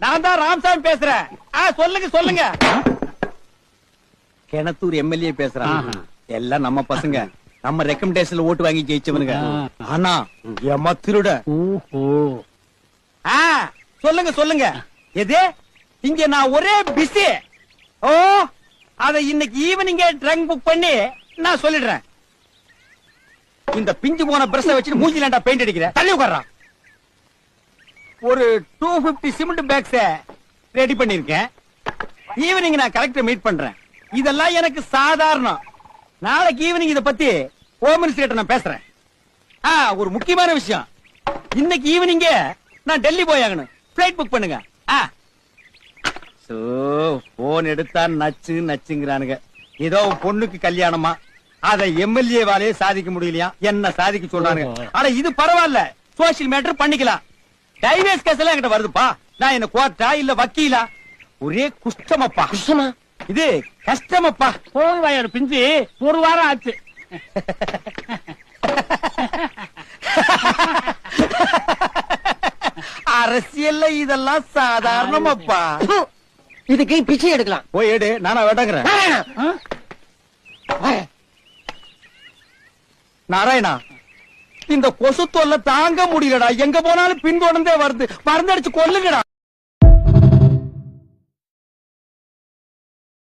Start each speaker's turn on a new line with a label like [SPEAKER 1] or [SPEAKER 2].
[SPEAKER 1] நான் தான் ராமசாமி பேசுறேன். சொல்லுங்க சொல்லுங்க. கிணத்தூர் எம்எல்ஏ பேசுறாங்க. எல்லாம் நம்ம பசங்க, நம்ம ரெக்கமெண்டேஷன்ல ஓட்டு வாங்கி ஜெயிச்சவனுங்க. ஆனா ஏமா திருட. சொல்லுங்க சொல்லுங்க. எது இங்க நான் ஒரே பிஸி. ஓ அத இன்னைக்கு ஈவினிங் ட்ரங்க் புக் பண்ணி நான் சொல்லிடுறேன். இந்த பிஞ்சு போன பிரஷ வச்சு மூஞ்சிலாண்டா பெயிண்ட் அடிக்கிறேன். தள்ளி உட்கார்றான். ஒரு 250 சிமெண்ட் பேக்ஸ் ரெடி பண்ணிருக்கேன். ஈவினிங் நான் கலெக்டர் மீட் பண்றேன். இதெல்லாம் எனக்கு சாதாரணம். நாளைக்கு ஈவினிங் இத பத்தி ஹோம் மினிஸ்டர் நான் பேசுறேன். ஒரு முக்கியமான விஷயம். இன்னைக்கு ஈவினிங் நான் டெல்லி போய் ஆகணும். பிளைட் புக் பண்ணுங்க. போன் எடுத்தா நச்சு நச்சுங்கிறானுங்க. ஏதோ பொண்ணுக்கு கல்யாணமா, அத எம்எல்ஏ வாலே சாதிக்க முடியலையா, என்ன சாதிக்க சொல்றாங்க. ஆனா இது பரவாயில்ல, சோசியல் மேட்டர் பண்ணிக்கலாம். டைவர்ஸ் கேஸ் எல்லாம் என்கிட்ட வருதுப்பா. நான் என்ன கோர்ட்டா இல்ல வக்கீலா? ஒரே குஷ்டமப்பா.
[SPEAKER 2] குஷ்டமா?
[SPEAKER 1] இது கஷ்டமப்பா.
[SPEAKER 3] போன் வயர் பிஞ்சு ஒரு வாரம் ஆச்சு.
[SPEAKER 1] அரசியல்ல இதெல்லாம் சாதாரணமாப்பா.
[SPEAKER 2] இதுக்கு பிச்சை எடுக்கலாம்.
[SPEAKER 1] போய் எடு, நானா வேட்டங்கிறேன். நாராயணா, இந்த கொசு தொல்லை தாங்க முடியலடா. எங்க போனாலும் பின்தொடர்ந்தே வருது. மருந்தடிச்சு கொல்லுங்கடா.